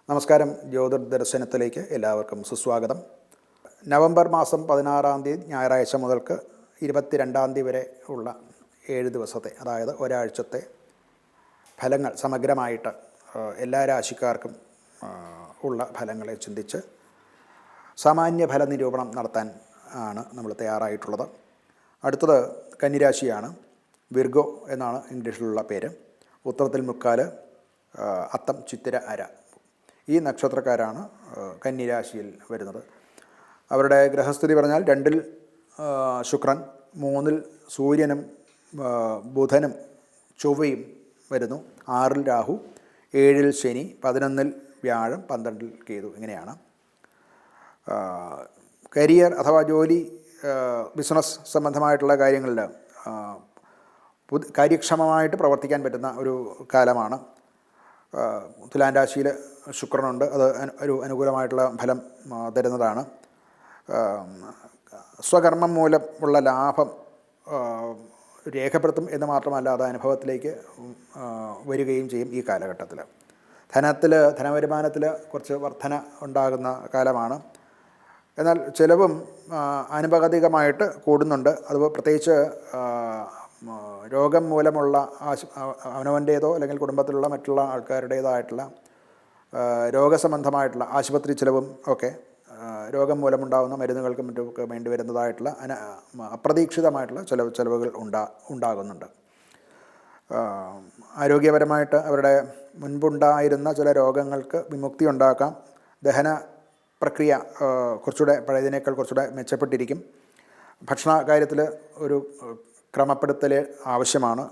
നമസ്കാരം. ജ്യോതിർദർശനത്തിലേക്ക് എല്ലാവർക്കും സുസ്വാഗതം. നവംബർ മാസം 16-ാം തീയതി ഞായറാഴ്ച മുതൽക്ക് 22-ാം തീയതി വരെ ഉള്ള 7 ദിവസത്തെ, അതായത് ഒരാഴ്ചത്തെ ഫലങ്ങൾ സമഗ്രമായിട്ട് എല്ലാ രാശിക്കാർക്കും ഉള്ള ഫലങ്ങളെ ചിന്തിച്ച് സാമാന്യ ഫല നിരൂപണം നടത്താൻ ആണ് നമ്മൾ തയ്യാറായിട്ടുള്ളത്. അടുത്തത് കന്നിരാശിയാണ്. വിർഗോ എന്നാണ് ഇംഗ്ലീഷിലുള്ള പേര്. ഉത്തരത്തിൽ മുക്കാല്, അത്തം, ചിത്തിര, അര ഈ നക്ഷത്രക്കാരാണ് കന്നിരാശിയിൽ വരുന്നത്. അവരുടെ ഗ്രഹസ്ഥിതി പറഞ്ഞാൽ 2-ൽ ശുക്രൻ, 3-ൽ സൂര്യനും ബുധനും ചൊവ്വയും വരുന്നു, 6-ൽ രാഹു, 7-ൽ ശനി, 11-ൽ വ്യാഴം, 12-ൽ കേതു. ഇങ്ങനെയാണ്. കരിയർ അഥവാ ജോലി, ബിസിനസ് സംബന്ധമായിട്ടുള്ള കാര്യങ്ങളിൽ കാര്യക്ഷമമായിട്ട് പ്രവർത്തിക്കാൻ പറ്റുന്ന ഒരു കാലമാണ്. തുലാം രാശിയിൽ ശുക്രനുണ്ട്. അത് ഒരു അനുകൂലമായിട്ടുള്ള ഫലം തരുന്നതാണ്. സ്വകർമ്മം മൂലം ഉള്ള ലാഭം രേഖപ്പെടുത്തും എന്ന് മാത്രമല്ല, അത് അനുഭവത്തിലേക്ക് വരികയും ചെയ്യും. ഈ കാലഘട്ടത്തിൽ ധനവരുമാനത്തിൽ കുറച്ച് വർധന ഉണ്ടാകുന്ന കാലമാണ്. എന്നാൽ ചിലവും അനുപാതികമായിട്ട് കൂടുന്നുണ്ട്. അത് പ്രത്യേകിച്ച് രോഗം മൂലമുള്ള അവനവൻ്റേതോ അല്ലെങ്കിൽ കുടുംബത്തിലുള്ള മറ്റുള്ള ആൾക്കാരുടേതായിട്ടുള്ള രോഗസംബന്ധമായിട്ടുള്ള ആശുപത്രി ചിലവും ഒക്കെ, രോഗം മൂലമുണ്ടാകുന്ന മരുന്നുകൾക്കും മറ്റുമൊക്കെ വേണ്ടി വരുന്നതായിട്ടുള്ള അപ്രതീക്ഷിതമായിട്ടുള്ള ചിലവുകൾ ഉണ്ടാകുന്നുണ്ട്. ആരോഗ്യപരമായിട്ട് അവരുടെ മുൻപുണ്ടായിരുന്ന ചില രോഗങ്ങൾക്ക് വിമുക്തി ഉണ്ടാക്കാം. ദഹന പ്രക്രിയ കുറച്ചുകൂടെ പഴയതിനേക്കാൾ കുറച്ചുകൂടെ മെച്ചപ്പെട്ടിരിക്കും. ഭക്ഷണ കാര്യത്തിൽ ഒരു ക്രമപ്പെടുത്തൽ ആവശ്യമാണ്.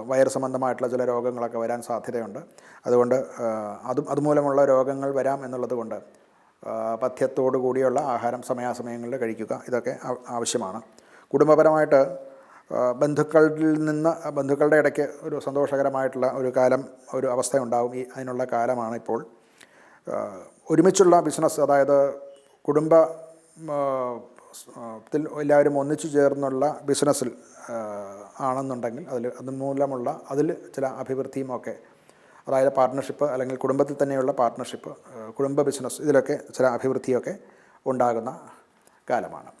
വയറ് സംബന്ധമായിട്ടുള്ള ചില രോഗങ്ങളൊക്കെ വരാൻ സാധ്യതയുണ്ട്. അതുകൊണ്ട് അതുമൂലമുള്ള രോഗങ്ങൾ വരാം എന്നുള്ളത് കൊണ്ട് പഥ്യത്തോടു കൂടിയുള്ള ആഹാരം സമയാസമയങ്ങളിൽ കഴിക്കുക, ഇതൊക്കെ ആവശ്യമാണ്. കുടുംബപരമായിട്ട് ബന്ധുക്കളുടെ ഇടയ്ക്ക് ഒരു സന്തോഷകരമായിട്ടുള്ള ഒരു അവസ്ഥയുണ്ടാകും. അതിനുള്ള കാലമാണ് ഇപ്പോൾ. ഒരുമിച്ചുള്ള ബിസിനസ്, അതായത് എല്ലാവരും ഒന്നിച്ചു ചേർന്നുള്ള ബിസിനസ്സിൽ ആണെന്നുണ്ടെങ്കിൽ അതിൽ ചില അഭിവൃദ്ധിയും ഒക്കെ, അതായത് പാർട്ട്ണർഷിപ്പ് അല്ലെങ്കിൽ കുടുംബത്തിൽ തന്നെയുള്ള പാർട്ട്ണർഷിപ്പ്, കുടുംബ ബിസിനസ്, ഇതിലൊക്കെ ചില അഭിവൃദ്ധിയൊക്കെ ഉണ്ടാകുന്ന കാലമാണ്.